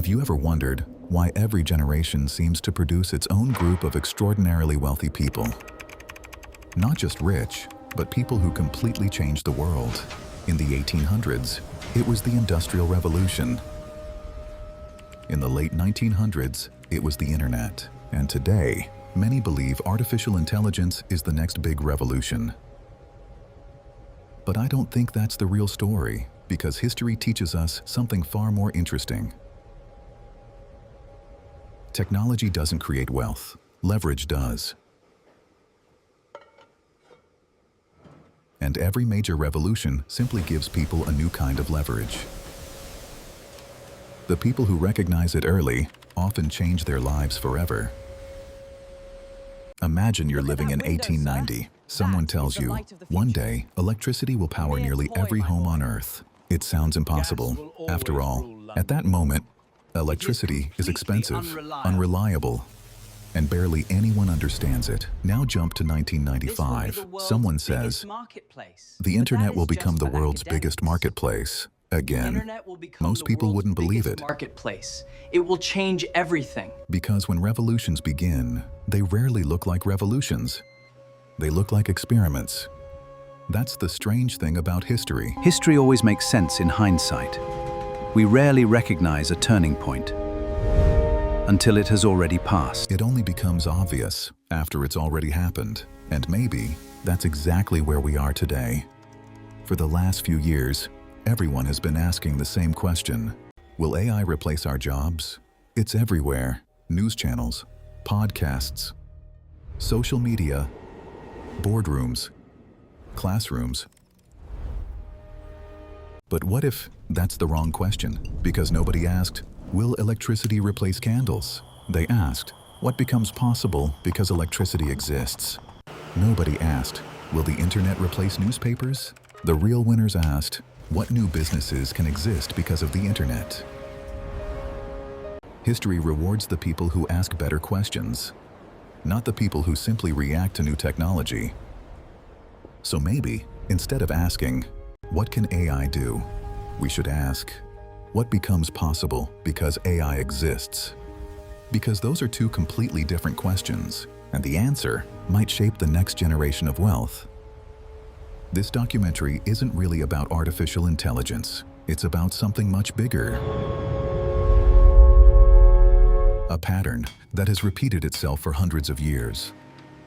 Have you ever wondered why every generation seems to produce its own group of extraordinarily wealthy people? Not just rich, but people who completely changed the world. In the 1800s, it was the Industrial Revolution. In the late 1900s, it was the internet. And today, many believe artificial intelligence is the next big revolution. But I don't think that's the real story, because history teaches us something far more interesting. Technology doesn't create wealth, leverage does. And every major revolution simply gives people a new kind of leverage. The people who recognize it early often change their lives forever. Imagine you're living in 1890. Someone tells you, one day, electricity will power nearly every home on Earth. It sounds impossible. After all, at that moment, electricity is expensive, unreliable, and barely anyone understands it. Now jump to 1995. Someone says, the internet will become the world's biggest marketplace. Again, most people wouldn't believe it. It will change everything. Because when revolutions begin, they rarely look like revolutions. They look like experiments. That's the strange thing about history. History always makes sense in hindsight. We rarely recognize a turning point until it has already passed. It only becomes obvious after it's already happened. And maybe that's exactly where we are today. For the last few years, everyone has been asking the same question. Will AI replace our jobs? It's everywhere. News channels, podcasts, social media, boardrooms, classrooms. But what if that's the wrong question? Because nobody asked, will electricity replace candles? They asked, what becomes possible because electricity exists? Nobody asked, will the internet replace newspapers? The real winners asked, what new businesses can exist because of the internet? History rewards the people who ask better questions, not the people who simply react to new technology. So maybe, instead of asking, what can AI do? We should ask, what becomes possible because AI exists? Because those are two completely different questions, and the answer might shape the next generation of wealth. This documentary isn't really about artificial intelligence. It's about something much bigger. A pattern that has repeated itself for hundreds of years.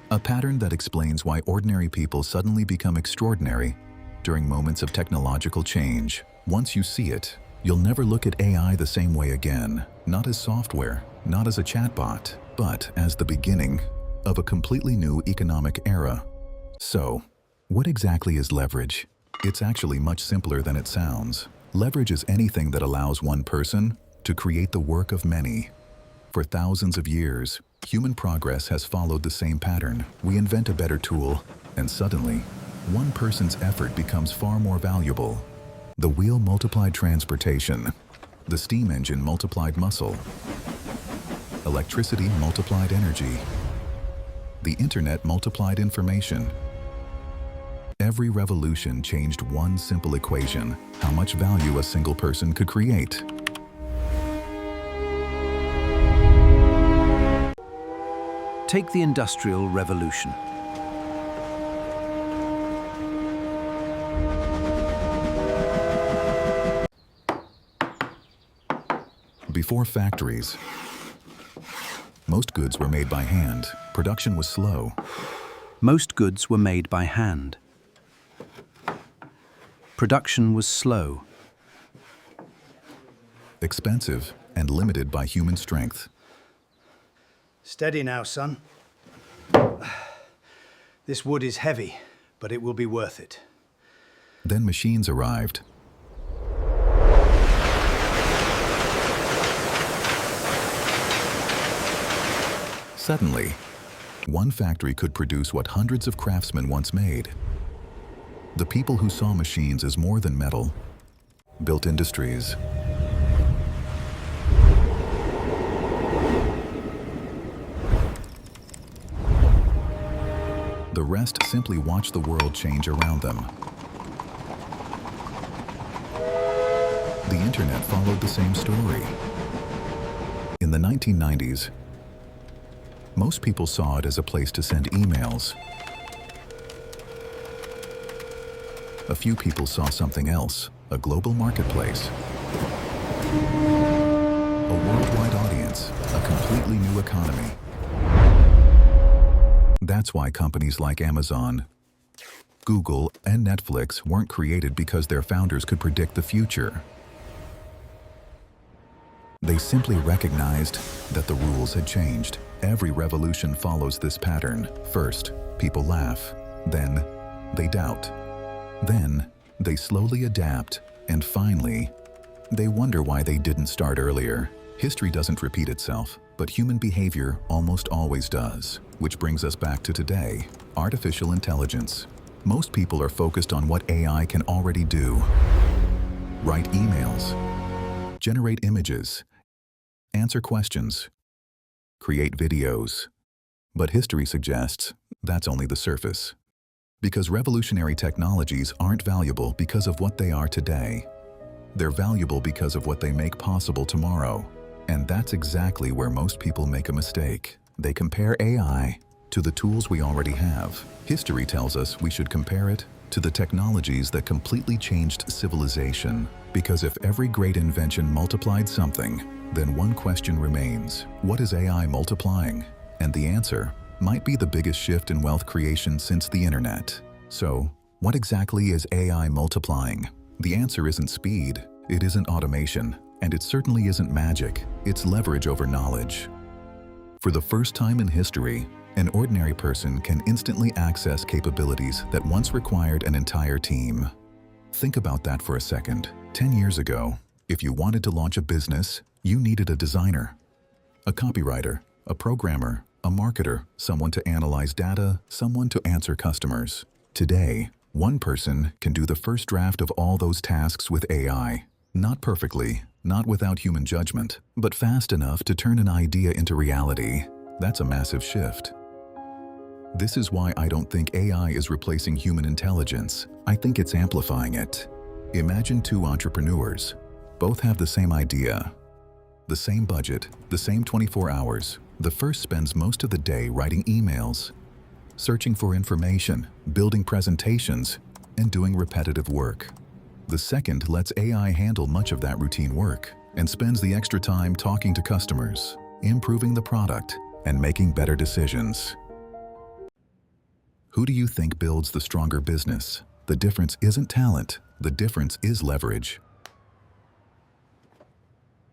A pattern that explains why ordinary people suddenly become extraordinary during moments of technological change. Once you see it, you'll never look at AI the same way again. Not as software, not as a chatbot, but as the beginning of a completely new economic era. So, what exactly is leverage? It's actually much simpler than it sounds. Leverage is anything that allows one person to create the work of many. For thousands of years, human progress has followed the same pattern. We invent a better tool, and suddenly, one person's effort becomes far more valuable. The wheel multiplied transportation. The steam engine multiplied muscle. Electricity multiplied energy. The internet multiplied information. Every revolution changed one simple equation: how much value a single person could create. Take the Industrial Revolution. Before factories, most goods were made by hand. Production was slow. Most goods were made by hand. Production was slow, expensive, and limited by human strength. Steady now, son. This wood is heavy, but it will be worth it. Then machines arrived. Suddenly, one factory could produce what hundreds of craftsmen once made. The people who saw machines as more than metal built industries. The rest simply watched the world change around them. The internet followed the same story. the 1990s, most people saw it as a place to send emails. A few people saw something else, a global marketplace, a worldwide audience, a completely new economy. That's why companies like Amazon, Google, and Netflix weren't created because their founders could predict the future. They simply recognized that the rules had changed. Every revolution follows this pattern. First, people laugh. Then, they doubt. Then, they slowly adapt. And finally, they wonder why they didn't start earlier. History doesn't repeat itself, but human behavior almost always does. Which brings us back to today, artificial intelligence. Most people are focused on what AI can already do. Write emails, generate images, answer questions, create videos. But history suggests that's only the surface. Because revolutionary technologies aren't valuable because of what they are today. They're valuable because of what they make possible tomorrow. And that's exactly where most people make a mistake. They compare AI to the tools we already have. History tells us we should compare it to the technologies that completely changed civilization. Because if every great invention multiplied something, then one question remains: what is AI multiplying? And the answer might be the biggest shift in wealth creation since the internet. So, what exactly is AI multiplying? The answer isn't speed, it isn't automation, and it certainly isn't magic. It's leverage over knowledge. For the first time in history, an ordinary person can instantly access capabilities that once required an entire team. Think about that for a second. 10 years ago, if you wanted to launch a business, you needed a designer, a copywriter, a programmer, a marketer, someone to analyze data, someone to answer customers. Today, one person can do the first draft of all those tasks with AI. Not perfectly, not without human judgment, but fast enough to turn an idea into reality. That's a massive shift. This is why I don't think AI is replacing human intelligence. I think it's amplifying it. Imagine two entrepreneurs. Both have the same idea, the same budget, the same 24 hours. The first spends most of the day writing emails, searching for information, building presentations, and doing repetitive work. The second lets AI handle much of that routine work and spends the extra time talking to customers, improving the product, and making better decisions. Who do you think builds the stronger business? The difference isn't talent, the difference is leverage.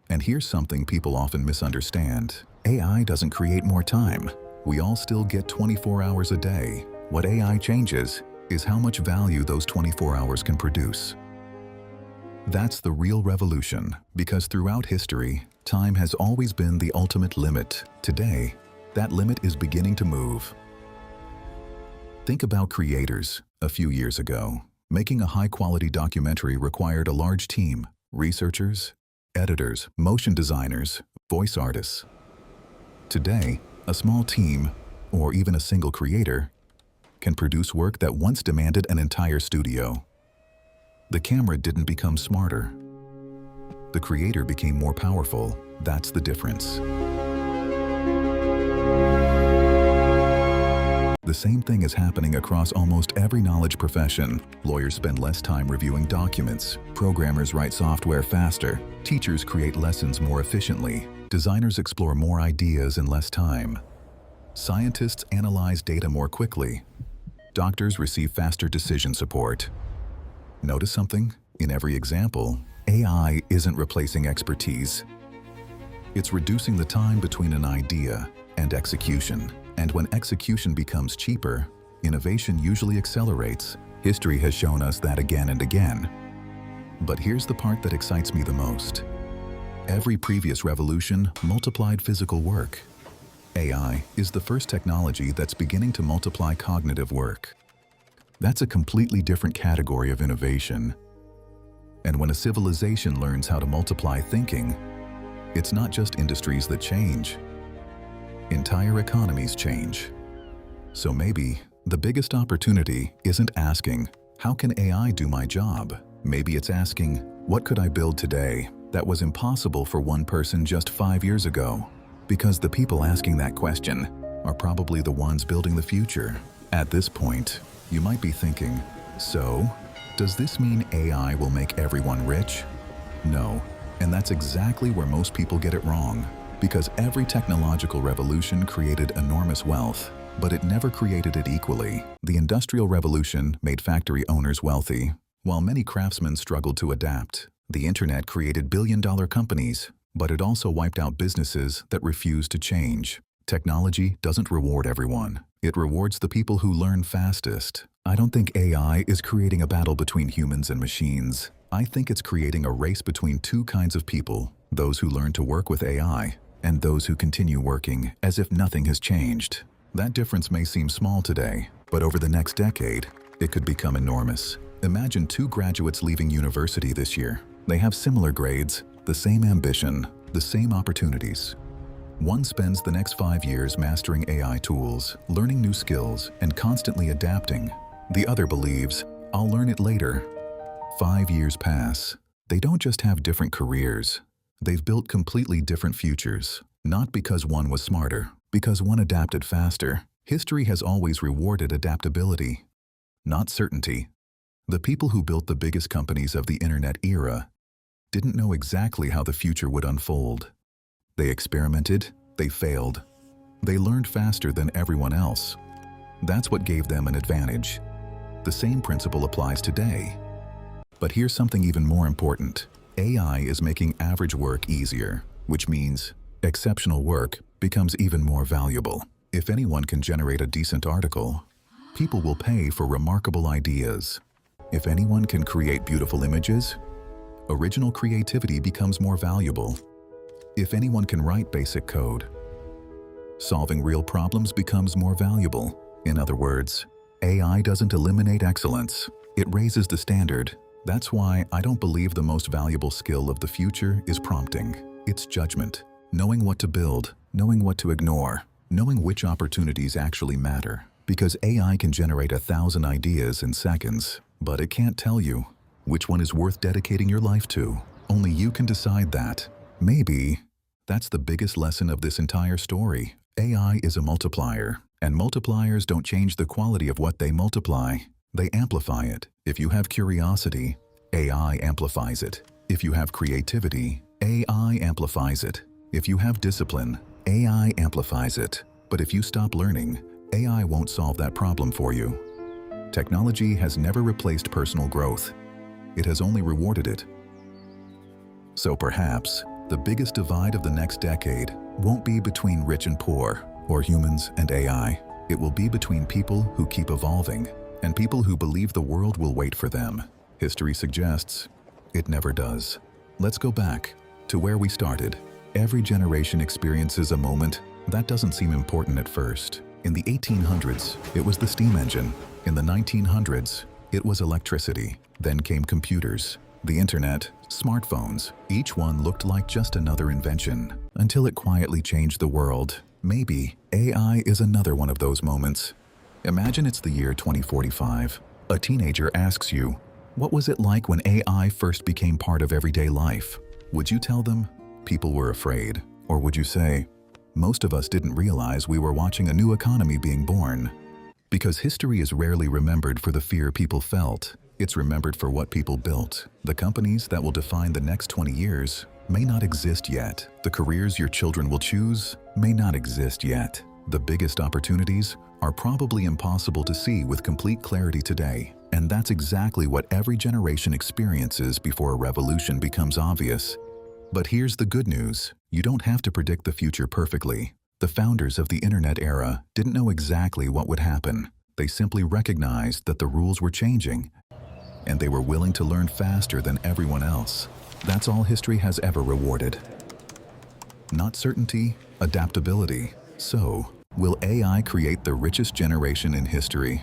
And here's something people often misunderstand. AI doesn't create more time. We all still get 24 hours a day. What AI changes is how much value those 24 hours can produce. That's the real revolution, because throughout history, time has always been the ultimate limit. Today, that limit is beginning to move. Think about creators a few years ago. Making a high-quality documentary required a large team: researchers, editors, motion designers, voice artists. Today, a small team, or even a single creator, can produce work that once demanded an entire studio. The camera didn't become smarter. The creator became more powerful. That's the difference. The same thing is happening across almost every knowledge profession. Lawyers spend less time reviewing documents. Programmers write software faster. Teachers create lessons more efficiently. Designers explore more ideas in less time. Scientists analyze data more quickly. Doctors receive faster decision support. Notice something? In every example, AI isn't replacing expertise. It's reducing the time between an idea and execution. And when execution becomes cheaper, innovation usually accelerates. History has shown us that again and again. But here's the part that excites me the most. Every previous revolution multiplied physical work. AI is the first technology that's beginning to multiply cognitive work. That's a completely different category of innovation. And when a civilization learns how to multiply thinking, it's not just industries that change. Entire economies change. So maybe the biggest opportunity isn't asking, how can AI do my job? Maybe it's asking, what could I build today that was impossible for one person just 5 years ago. Because the people asking that question are probably the ones building the future. At this point, you might be thinking, so, does this mean AI will make everyone rich? No, and that's exactly where most people get it wrong. Because every technological revolution created enormous wealth, but it never created it equally. The Industrial Revolution made factory owners wealthy, while many craftsmen struggled to adapt. The internet created billion-dollar companies, but it also wiped out businesses that refused to change. Technology doesn't reward everyone. It rewards the people who learn fastest. I don't think AI is creating a battle between humans and machines. I think it's creating a race between two kinds of people: those who learn to work with AI and those who continue working as if nothing has changed. That difference may seem small today, but over the next decade, it could become enormous. Imagine two graduates leaving university this year. They have similar grades, the same ambition, the same opportunities. One spends the next 5 years mastering AI tools, learning new skills, and constantly adapting. The other believes, I'll learn it later. 5 years pass. They don't just have different careers. They've built completely different futures. Not because one was smarter, because one adapted faster. History has always rewarded adaptability, not certainty. The people who built the biggest companies of the internet era didn't know exactly how the future would unfold. They experimented, they failed. They learned faster than everyone else. That's what gave them an advantage. The same principle applies today. But here's something even more important. AI is making average work easier, which means exceptional work becomes even more valuable. If anyone can generate a decent article, people will pay for remarkable ideas. If anyone can create beautiful images, original creativity becomes more valuable. If anyone can write basic code, solving real problems becomes more valuable. In other words, AI doesn't eliminate excellence, it raises the standard. That's why I don't believe the most valuable skill of the future is prompting. It's judgment, knowing what to build, knowing what to ignore, knowing which opportunities actually matter. Because AI can generate 1,000 ideas in seconds, but it can't tell you which one is worth dedicating your life to. Only you can decide that. Maybe that's the biggest lesson of this entire story. AI is a multiplier, and multipliers don't change the quality of what they multiply. They amplify it. If you have curiosity, AI amplifies it. If you have creativity, AI amplifies it. If you have discipline, AI amplifies it. But if you stop learning, AI won't solve that problem for you. Technology has never replaced personal growth. It has only rewarded it. So perhaps the biggest divide of the next decade won't be between rich and poor, or humans and AI. It will be between people who keep evolving and people who believe the world will wait for them. History suggests it never does. Let's go back to where we started. Every generation experiences a moment that doesn't seem important at first. In the 1800s, it was the steam engine. In the 1900s, it was electricity. Then came computers, the internet, smartphones. Each one looked like just another invention, until it quietly changed the world. Maybe AI is another one of those moments. Imagine it's the year 2045. A teenager asks you, what was it like when AI first became part of everyday life? Would you tell them people were afraid? Or would you say, most of us didn't realize we were watching a new economy being born? Because history is rarely remembered for the fear people felt. It's remembered for what people built. The companies that will define the next 20 years may not exist yet. The careers your children will choose may not exist yet. The biggest opportunities are probably impossible to see with complete clarity today. And that's exactly what every generation experiences before a revolution becomes obvious. But here's the good news. You don't have to predict the future perfectly. The founders of the internet era didn't know exactly what would happen. They simply recognized that the rules were changing, and they were willing to learn faster than everyone else. That's all history has ever rewarded. Not certainty, adaptability. So, will AI create the richest generation in history?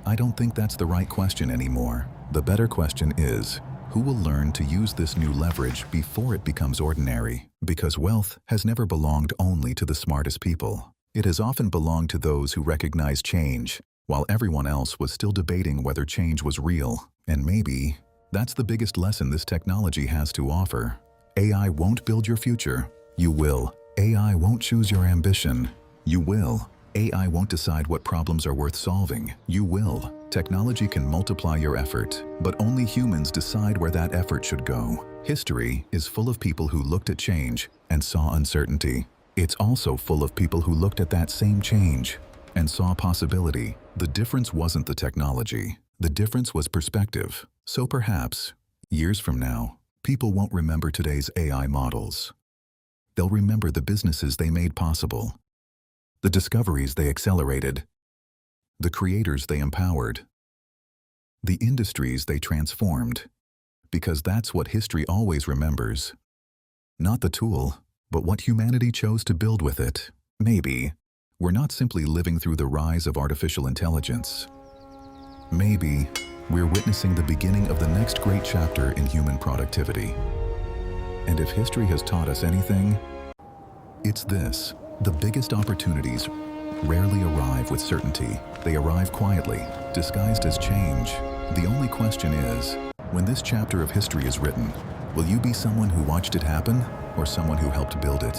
I don't think that's the right question anymore. The better question is, who will learn to use this new leverage before it becomes ordinary? Because wealth has never belonged only to the smartest people. It has often belonged to those who recognize change, while everyone else was still debating whether change was real. And maybe that's the biggest lesson this technology has to offer. AI won't build your future. You will. AI won't choose your ambition. You will. AI won't decide what problems are worth solving. You will. Technology can multiply your effort, but only humans decide where that effort should go. History is full of people who looked at change and saw uncertainty. It's also full of people who looked at that same change and saw possibility. The difference wasn't the technology. The difference was perspective. So perhaps, years from now, people won't remember today's AI models. They'll remember the businesses they made possible, the discoveries they accelerated, the creators they empowered, the industries they transformed, because that's what history always remembers. Not the tool, but what humanity chose to build with it. Maybe we're not simply living through the rise of artificial intelligence. Maybe we're witnessing the beginning of the next great chapter in human productivity. And if history has taught us anything, it's this: the biggest opportunities rarely arrive with certainty. They arrive quietly, disguised as change. The only question is, when this chapter of history is written, will you be someone who watched it happen or someone who helped build it?